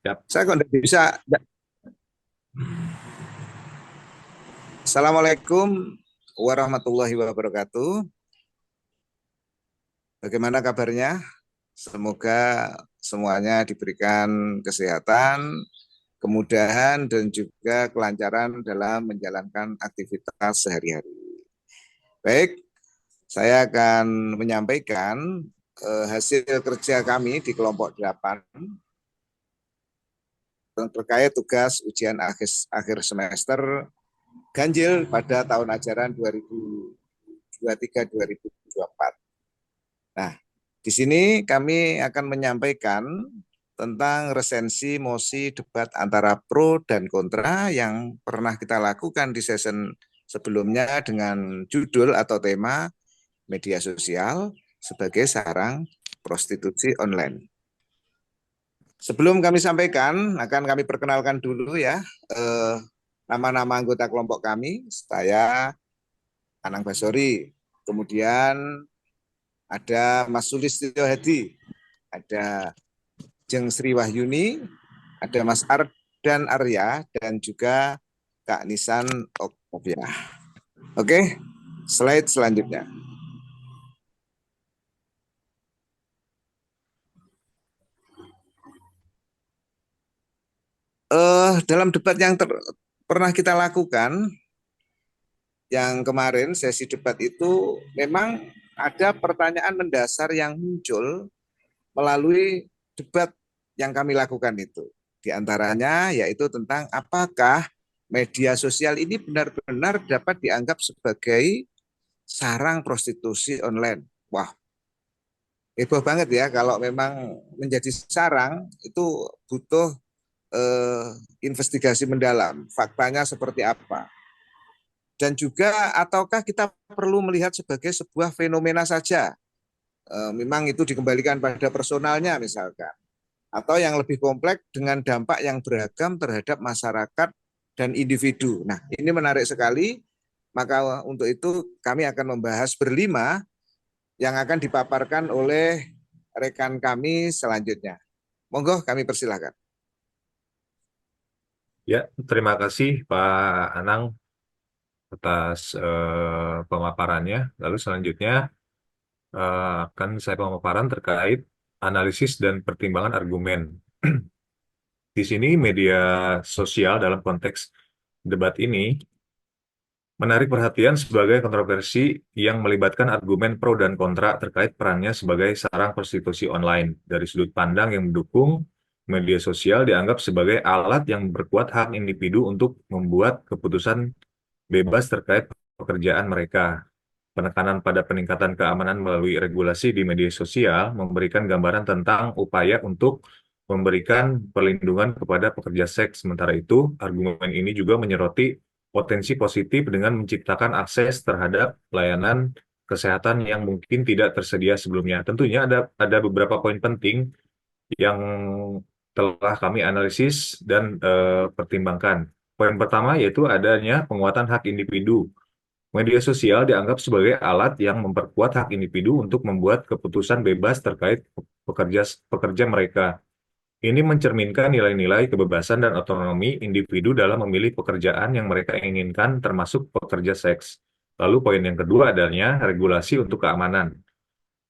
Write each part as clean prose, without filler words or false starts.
Yap. Saya kok tidak bisa. Assalamualaikum warahmatullahi wabarakatuh. Bagaimana kabarnya? Semoga semuanya diberikan kesehatan, kemudahan, dan juga kelancaran dalam menjalankan aktivitas sehari-hari. Baik, saya akan menyampaikan hasil kerja kami di kelompok 8 terkait tugas ujian akhir semester ganjil pada tahun ajaran 2023-2024. Nah, di sini kami akan menyampaikan tentang resensi mosi debat antara pro dan kontra yang pernah kita lakukan di season sebelumnya dengan judul atau tema media sosial sebagai sarang prostitusi online. Sebelum kami sampaikan, akan kami perkenalkan dulu ya nama-nama anggota kelompok kami. Saya Anang Basori, kemudian ada Mas Sulistyo Hadi, ada Jeng Sri Wahyuni, ada Mas Ardan Arya, dan juga Kak Nisan Oktavia. Oke, slide selanjutnya. Dalam debat yang pernah kita lakukan, yang kemarin sesi debat itu memang ada pertanyaan mendasar yang muncul melalui debat yang kami lakukan itu. Di antaranya yaitu tentang apakah media sosial ini benar-benar dapat dianggap sebagai sarang prostitusi online. Wah, heboh banget ya kalau memang menjadi sarang itu butuh eh, investigasi mendalam. Faktanya seperti apa? Dan juga ataukah kita perlu melihat sebagai sebuah fenomena saja? Memang itu dikembalikan pada personalnya misalkan. Atau yang lebih kompleks dengan dampak yang beragam terhadap masyarakat dan individu. Nah, ini menarik sekali. Maka untuk itu kami akan membahas berlima yang akan dipaparkan oleh rekan kami selanjutnya. Monggo kami persilahkan. Ya, terima kasih Pak Anang atas pemaparannya. Lalu selanjutnya akan saya pemaparan terkait analisis dan pertimbangan argumen. Di sini media sosial dalam konteks debat ini menarik perhatian sebagai kontroversi yang melibatkan argumen pro dan kontra terkait perannya sebagai sarang prostitusi online. Dari sudut pandang yang mendukung, media sosial dianggap sebagai alat yang memperkuat hak individu untuk membuat keputusan bebas terkait pekerjaan mereka. Penekanan pada peningkatan keamanan melalui regulasi di media sosial memberikan gambaran tentang upaya untuk memberikan perlindungan kepada pekerja seks. Sementara itu, argumen ini juga menyoroti potensi positif dengan menciptakan akses terhadap layanan kesehatan yang mungkin tidak tersedia sebelumnya. Tentunya ada beberapa poin penting yang telah kami analisis dan pertimbangkan. Poin pertama yaitu adanya penguatan hak individu. Media sosial dianggap sebagai alat yang memperkuat hak individu untuk membuat keputusan bebas terkait pekerja pekerja mereka. Ini mencerminkan nilai-nilai kebebasan dan otonomi individu dalam memilih pekerjaan yang mereka inginkan, termasuk pekerja seks. Lalu poin yang kedua adanya regulasi untuk keamanan.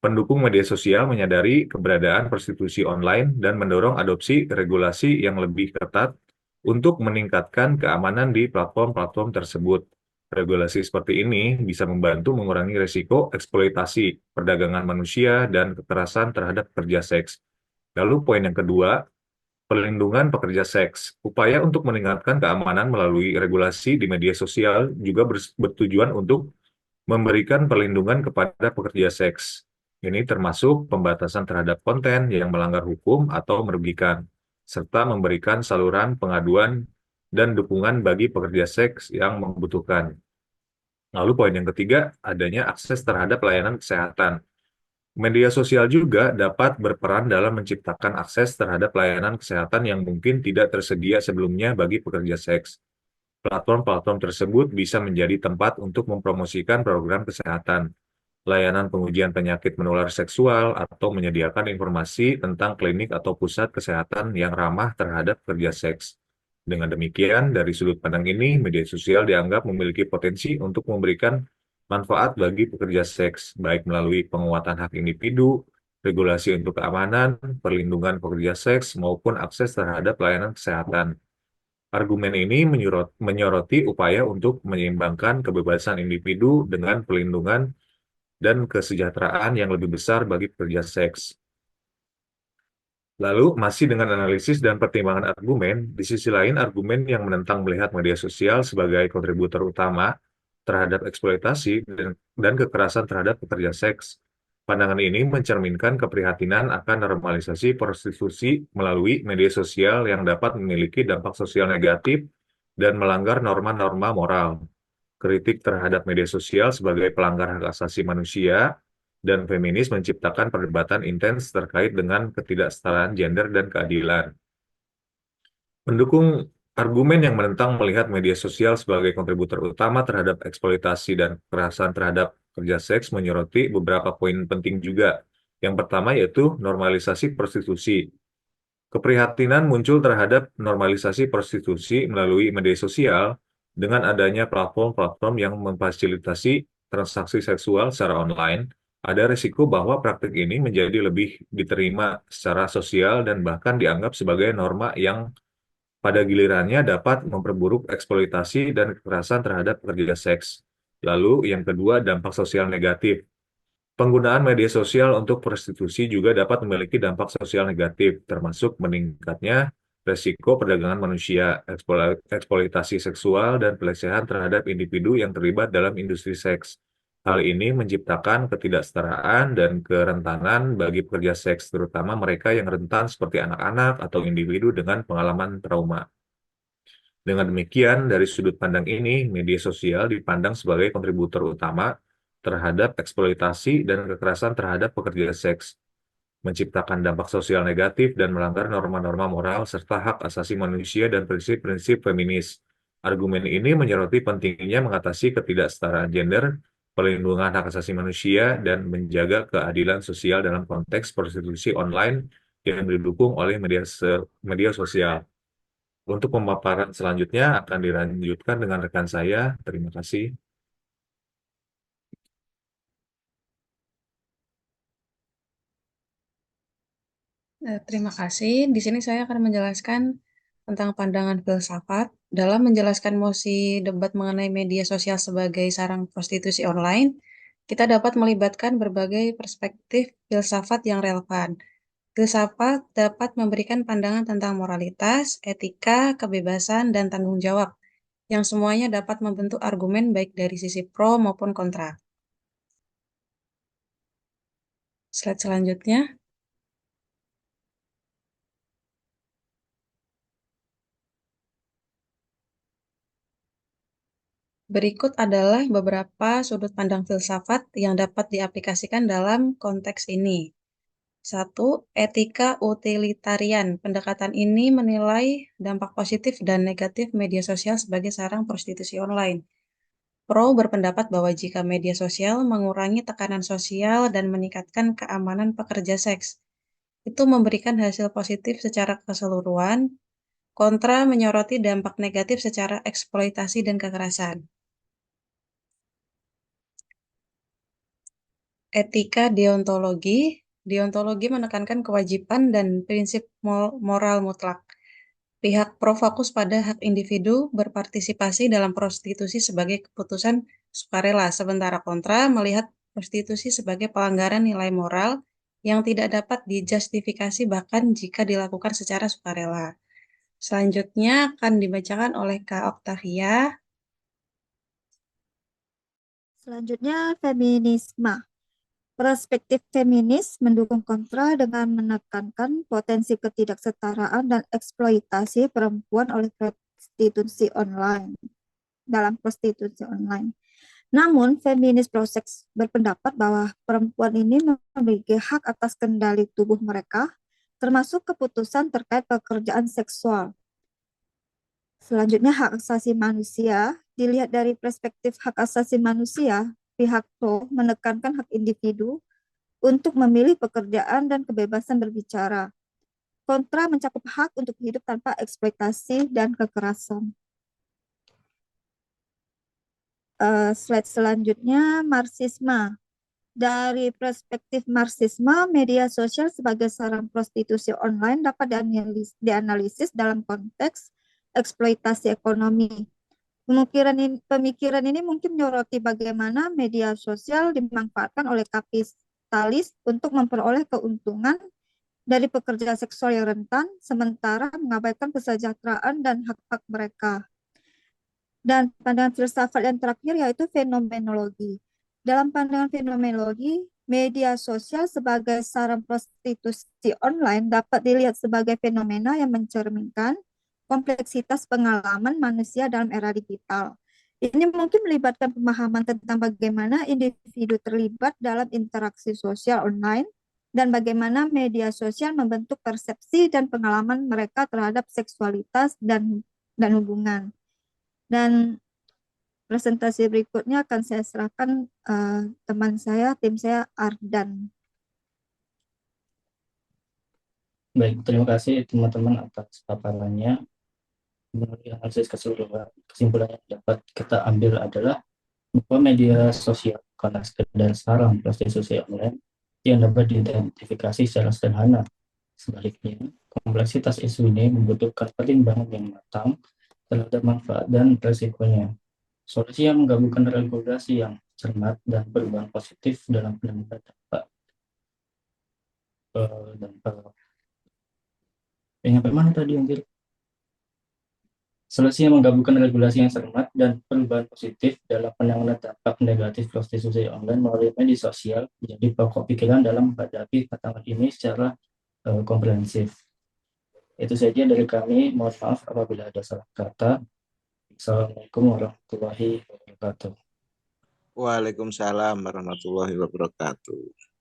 Pendukung media sosial menyadari keberadaan prostitusi online dan mendorong adopsi regulasi yang lebih ketat untuk meningkatkan keamanan di platform-platform tersebut. Regulasi seperti ini bisa membantu mengurangi risiko eksploitasi, perdagangan manusia, dan kekerasan terhadap pekerja seks. Lalu poin yang kedua, perlindungan pekerja seks. Upaya untuk meningkatkan keamanan melalui regulasi di media sosial juga bertujuan untuk memberikan perlindungan kepada pekerja seks. Ini termasuk pembatasan terhadap konten yang melanggar hukum atau merugikan, serta memberikan saluran pengaduan dan dukungan bagi pekerja seks yang membutuhkan. Lalu poin yang ketiga, adanya akses terhadap layanan kesehatan. Media sosial juga dapat berperan dalam menciptakan akses terhadap layanan kesehatan yang mungkin tidak tersedia sebelumnya bagi pekerja seks. Platform-platform tersebut bisa menjadi tempat untuk mempromosikan program kesehatan, layanan pengujian penyakit menular seksual, atau menyediakan informasi tentang klinik atau pusat kesehatan yang ramah terhadap pekerja seks. Dengan demikian, dari sudut pandang ini, media sosial dianggap memiliki potensi untuk memberikan manfaat bagi pekerja seks, baik melalui penguatan hak individu, regulasi untuk keamanan, perlindungan pekerja seks, maupun akses terhadap layanan kesehatan. Argumen ini menyoroti upaya untuk menyeimbangkan kebebasan individu dengan pelindungan dan kesejahteraan yang lebih besar bagi pekerja seks. Lalu, masih dengan analisis dan pertimbangan argumen, di sisi lain argumen yang menentang melihat media sosial sebagai kontributor utama terhadap eksploitasi dan kekerasan terhadap pekerja seks. Pandangan ini mencerminkan keprihatinan akan normalisasi prostitusi melalui media sosial yang dapat memiliki dampak sosial negatif dan melanggar norma-norma moral. Kritik terhadap media sosial sebagai pelanggar hak asasi manusia dan feminis menciptakan perdebatan intens terkait dengan ketidaksetaraan gender dan keadilan. Mendukung argumen yang menentang melihat media sosial sebagai kontributor utama terhadap eksploitasi dan kekerasan terhadap kerja seks menyoroti beberapa poin penting juga. Yang pertama yaitu normalisasi prostitusi. Keprihatinan muncul terhadap normalisasi prostitusi melalui media sosial dengan adanya platform-platform yang memfasilitasi transaksi seksual secara online. Ada risiko bahwa praktik ini menjadi lebih diterima secara sosial dan bahkan dianggap sebagai norma yang pada gilirannya dapat memperburuk eksploitasi dan kekerasan terhadap pekerja seks. Lalu, yang kedua, dampak sosial negatif. Penggunaan media sosial untuk prostitusi juga dapat memiliki dampak sosial negatif, termasuk meningkatnya resiko perdagangan manusia, eksploitasi seksual, dan pelecehan terhadap individu yang terlibat dalam industri seks. Hal ini menciptakan ketidaksetaraan dan kerentanan bagi pekerja seks, terutama mereka yang rentan seperti anak-anak atau individu dengan pengalaman trauma. Dengan demikian, dari sudut pandang ini, media sosial dipandang sebagai kontributor utama terhadap eksploitasi dan kekerasan terhadap pekerja seks, menciptakan dampak sosial negatif dan melanggar norma-norma moral serta hak asasi manusia dan prinsip-prinsip feminis. Argumen ini menyoroti pentingnya mengatasi ketidaksetaraan gender, perlindungan hak asasi manusia, dan menjaga keadilan sosial dalam konteks prostitusi online yang didukung oleh media sosial. Untuk pemaparan selanjutnya akan dilanjutkan dengan rekan saya. Terima kasih. Terima kasih. Di sini saya akan menjelaskan tentang pandangan filsafat. Dalam menjelaskan mosi debat mengenai media sosial sebagai sarang prostitusi online, kita dapat melibatkan berbagai perspektif filsafat yang relevan. Filsafat dapat memberikan pandangan tentang moralitas, etika, kebebasan, dan tanggung jawab, yang semuanya dapat membentuk argumen baik dari sisi pro maupun kontra. Slide selanjutnya. Berikut adalah beberapa sudut pandang filsafat yang dapat diaplikasikan dalam konteks ini. 1. Etika utilitarian. Pendekatan ini menilai dampak positif dan negatif media sosial sebagai sarang prostitusi online. Pro berpendapat bahwa jika media sosial mengurangi tekanan sosial dan meningkatkan keamanan pekerja seks, itu memberikan hasil positif secara keseluruhan. Kontra menyoroti dampak negatif secara eksploitasi dan kekerasan. Etika deontologi. Deontologi menekankan kewajiban dan prinsip moral mutlak. Pihak pro fokus pada hak individu berpartisipasi dalam prostitusi sebagai keputusan sukarela, sementara kontra melihat prostitusi sebagai pelanggaran nilai moral yang tidak dapat dijustifikasi bahkan jika dilakukan secara sukarela. Selanjutnya akan dibacakan oleh Kak Octavia. Selanjutnya, feminisme. Perspektif feminis mendukung kontra dengan menekankan potensi ketidaksetaraan dan eksploitasi perempuan oleh prostitusi online dalam prostitusi online. Namun, feminis proses berpendapat bahwa perempuan ini memiliki hak atas kendali tubuh mereka, termasuk keputusan terkait pekerjaan seksual. Selanjutnya, hak asasi manusia. Dilihat dari perspektif hak asasi manusia, pihak pro menekankan hak individu untuk memilih pekerjaan dan kebebasan berbicara. Kontra mencakup hak untuk hidup tanpa eksploitasi dan kekerasan. Slide selanjutnya, Marxisme. Dari perspektif Marxisme, media sosial sebagai sarang prostitusi online dapat dianalisis dalam konteks eksploitasi ekonomi. Pemikiran ini mungkin menyoroti bagaimana media sosial dimanfaatkan oleh kapitalis untuk memperoleh keuntungan dari pekerja seksual yang rentan, sementara mengabaikan kesejahteraan dan hak-hak mereka. Dan pandangan filsafat yang terakhir yaitu fenomenologi. Dalam pandangan fenomenologi, media sosial sebagai sarang prostitusi online dapat dilihat sebagai fenomena yang mencerminkan kompleksitas pengalaman manusia dalam era digital. Ini mungkin melibatkan pemahaman tentang bagaimana individu terlibat dalam interaksi sosial online dan bagaimana media sosial membentuk persepsi dan pengalaman mereka terhadap seksualitas dan hubungan. Dan presentasi berikutnya akan saya serahkan teman saya, tim saya, Ardan. Baik, terima kasih teman-teman atas paparannya. Menurut analisis keseluruhan, kesimpulan yang dapat kita ambil adalah bahwa media sosial bukanlah sekedar sarang prostitusi online yang dapat diidentifikasi secara sederhana. Sebaliknya, kompleksitas isu ini membutuhkan pertimbangan yang matang terhadap manfaat dan resikonya. Solusi yang menggabungkan regulasi yang cermat dan perubahan positif dalam penanganan dampak. Sampai mana tadi Anggil? Solusi yang menggabungkan regulasi yang cermat dan perubahan positif dalam penanganan dampak negatif prostitusi online melalui media sosial menjadi pokok pikiran dalam menghadapi tantangan ini secara komprehensif. Itu saja dari kami. Mohon maaf apabila ada salah kata. Assalamualaikum warahmatullahi wabarakatuh. Waalaikumsalam warahmatullahi wabarakatuh.